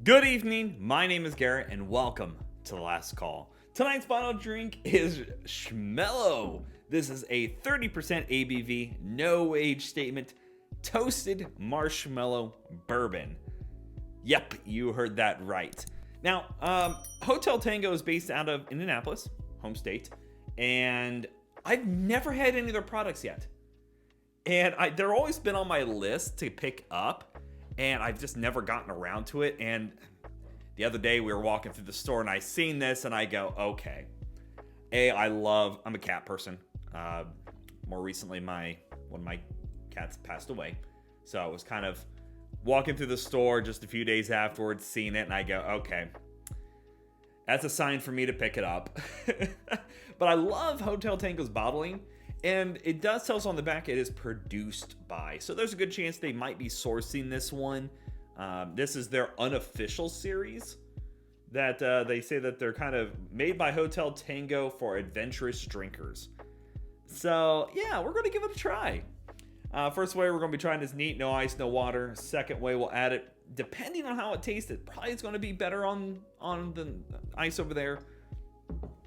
Good evening, my name is Garrett, and welcome to The Last Call. Tonight's bottle drink is Shmallow. This is a 30% ABV, no age statement, toasted marshmallow bourbon. Yep, you heard that right. Now, Hotel Tango is based out of Indianapolis, home state, and I've never had any of their products yet. And they're always been on my list to pick up, and I've just never gotten around to it. And the other day we were walking through the store and I seen this and I go, okay. I'm a cat person. More recently, one of my cats passed away. So I was kind of walking through the store just a few days afterwards, seeing it, and I go, okay. That's a sign for me to pick it up. But I love Hotel Tango's bottling. And it does tell us on the back it is produced by. So there's a good chance they might be sourcing this one. This is their unofficial series that they say that they're kind of made by Hotel Tango for adventurous drinkers. So yeah, we're going to give it a try. First way we're going to be trying is neat, no ice, no water. Second way we'll add it, depending on how it tastes, it probably is going to be better on the ice over there.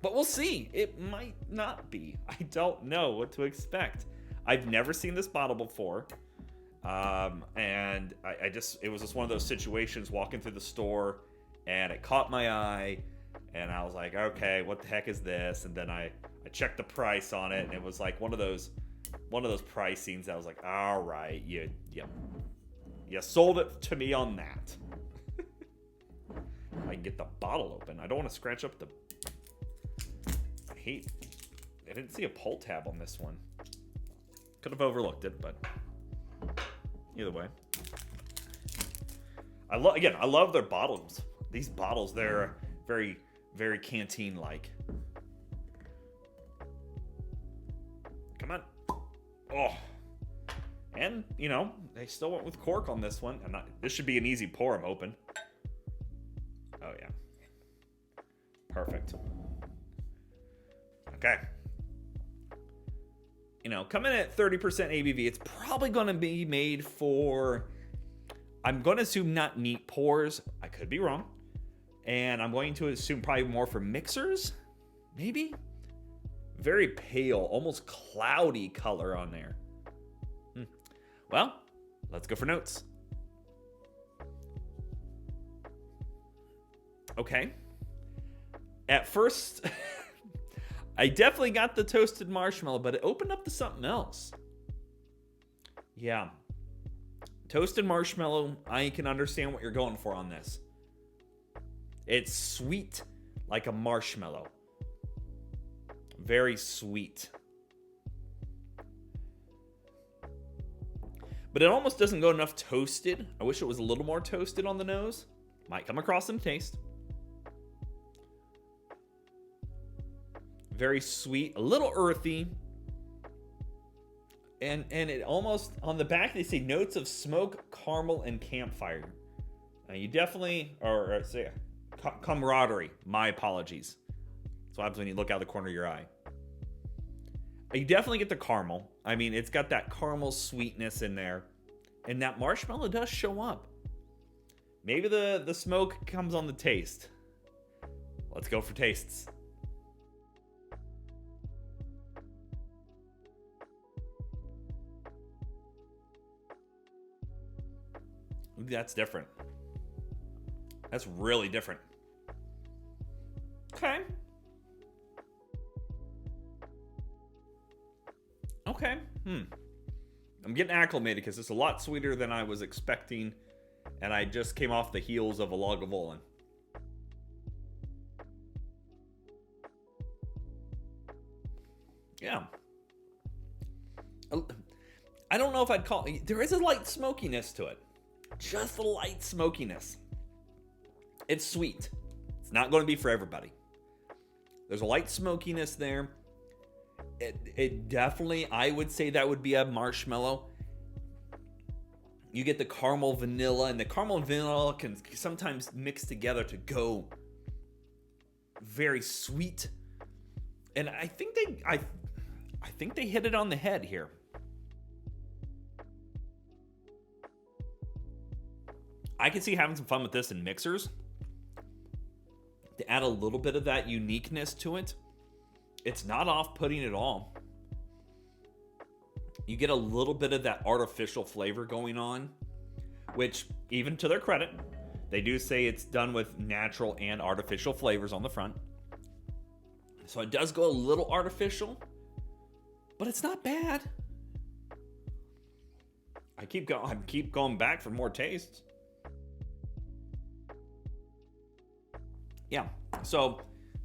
But we'll see. It might not be. I don't know what to expect. I've never seen this bottle before. And it was just one of those situations walking through the store and it caught my eye and I was like, okay, what the heck is this? And then I checked the price on it and it was like one of those pricings that I was like, all right, you sold it to me on that. I can get the bottle open. I don't want to scratch up the... I didn't see a pull tab on this one. Could have overlooked it, but either way. I love their bottles. These bottles, they're very, very canteen-like. Come on. Oh. And, they still went with cork on this one. This should be an easy pour. I'm hoping. Oh, yeah. Perfect. Okay. Coming at 30% ABV, it's probably going to be made for, I'm going to assume not neat pours. I could be wrong. And I'm going to assume probably more for mixers, maybe? Very pale, almost cloudy color on there. Well, let's go for notes. Okay. At first... I definitely got the toasted marshmallow, but it opened up to something else. Yeah. Toasted marshmallow, I can understand what you're going for on this. It's sweet like a marshmallow. Very sweet. But it almost doesn't go enough toasted. I wish it was a little more toasted on the nose. Might come across in taste. Very sweet, a little earthy. And it almost, on the back, they say notes of smoke, caramel, and campfire. You definitely, or say, camaraderie. My apologies. That's what happens when you look out the corner of your eye. You definitely get the caramel. I mean, it's got that caramel sweetness in there. And that marshmallow does show up. Maybe the smoke comes on the taste. Let's go for tastes. That's different. That's really different. Okay. I'm getting acclimated because it's a lot sweeter than I was expecting, and I just came off the heels of a Lagavulin. Yeah. I don't know if I'd call it... There is a light smokiness to it. Just a light smokiness. It's sweet. It's not going to be for everybody. There's a light smokiness there. It definitely, I would say that would be a marshmallow. You get the caramel vanilla, and the caramel and vanilla can sometimes mix together to go very sweet. And I think they hit it on the head here. I can see having some fun with this in mixers to add a little bit of that uniqueness to it. It's not off-putting at all. You get a little bit of that artificial flavor going on, which, even to their credit, they do say it's done with natural and artificial flavors on the front. So it does go a little artificial, but it's not bad. I keep going back for more tastes. Yeah, so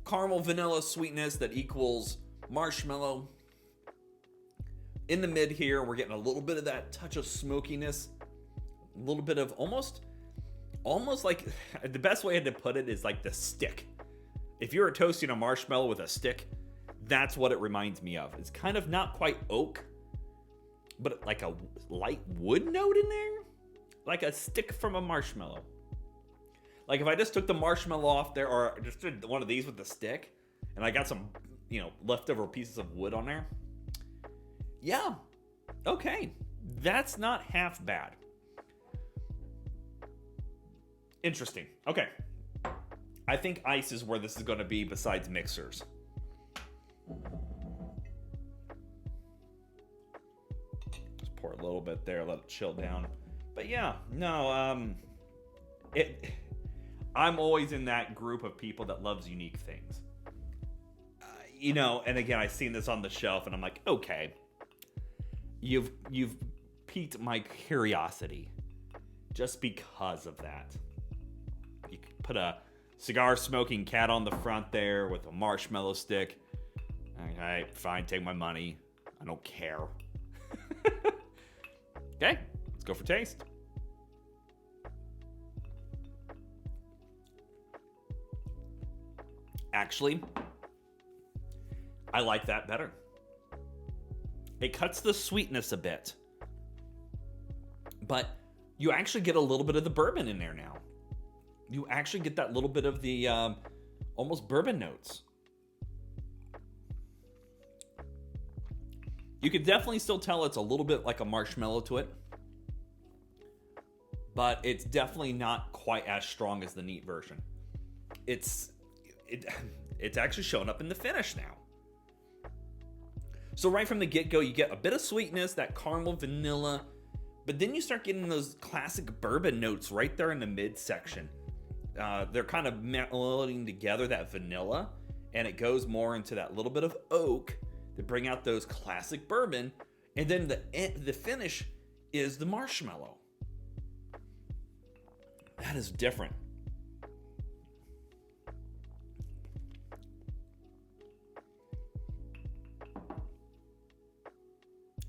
caramel vanilla sweetness that equals marshmallow. In the mid here, we're getting a little bit of that touch of smokiness, a little bit of almost like, the best way to put it is like the stick. If you're toasting a marshmallow with a stick, that's what it reminds me of. It's kind of not quite oak, but like a light wood note in there, like a stick from a marshmallow. Like if I just took the marshmallow off there, or just did one of these with the stick, and I got some, leftover pieces of wood on there. Yeah, okay, that's not half bad. Interesting. Okay, I think ice is where this is going to be besides mixers. Just pour a little bit there, let it chill down. But yeah, no, I'm always in that group of people that loves unique things. And again, I've seen this on the shelf, and I'm like, okay, you've piqued my curiosity just because of that. You could put a cigar smoking cat on the front there with a marshmallow stick. Okay, fine, take my money. I don't care. Okay, let's go for taste. Actually, I like that better. It cuts the sweetness a bit, but you actually get a little bit of the bourbon in there now. You actually get that little bit of the almost bourbon notes. You could definitely still tell it's a little bit like a marshmallow to it, but it's definitely not quite as strong as the neat version. It's actually showing up in the finish now. So right from the get-go, you get a bit of sweetness, that caramel vanilla, but then you start getting those classic bourbon notes right there in the midsection. They're kind of melding together, that vanilla, and it goes more into that little bit of oak to bring out those classic bourbon, and then the finish is the marshmallow. That is different.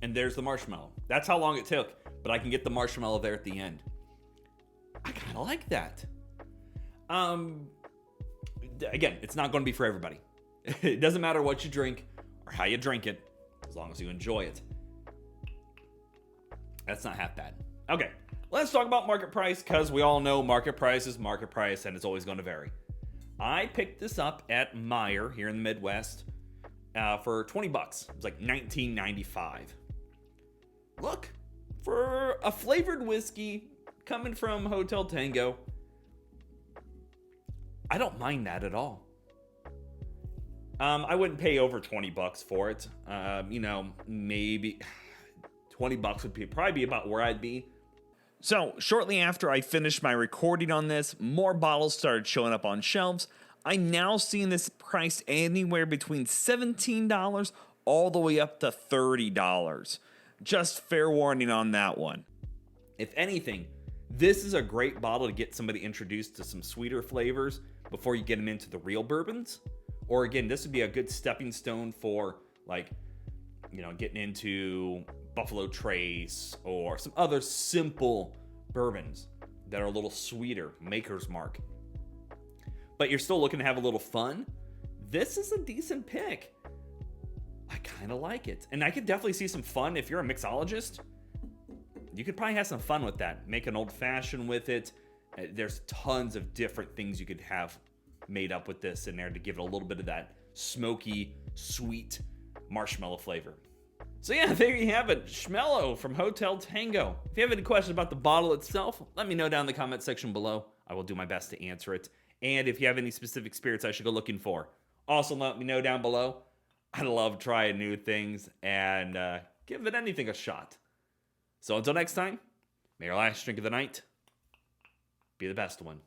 And there's the marshmallow. That's how long it took, but I can get the marshmallow there at the end. I kind of like that. Again, it's not going to be for everybody. It doesn't matter what you drink or how you drink it, as long as you enjoy it. That's not half bad. Okay, let's talk about market price, because we all know market price is market price, and it's always going to vary. I picked this up at Meijer here in the Midwest for $20. It was like $19.95. Look, for a flavored whiskey coming from Hotel Tango, I don't mind that at all. I wouldn't pay over $20 for it. Maybe $20 would probably be about where I'd be. So, shortly after I finished my recording on this, more bottles started showing up on shelves. I'm now seeing this priced anywhere between $17 all the way up to $30. Just fair warning on that one. If anything, this is a great bottle to get somebody introduced to some sweeter flavors before you get them into the real bourbons. Or again, this would be a good stepping stone for getting into Buffalo Trace or some other simple bourbons that are a little sweeter, Maker's Mark. But you're still looking to have a little fun. This is a decent pick. I kind of like it. And I could definitely see some fun if you're a mixologist. You could probably have some fun with that. Make an old fashioned with it. There's tons of different things you could have made up with this in there to give it a little bit of that smoky, sweet marshmallow flavor. So yeah, there you have it, Shmallow from Hotel Tango. If you have any questions about the bottle itself, let me know down in the comment section below. I will do my best to answer it. And if you have any specific spirits I should go looking for, also let me know down below. I love trying new things and giving anything a shot. So until next time, may your last drink of the night be the best one.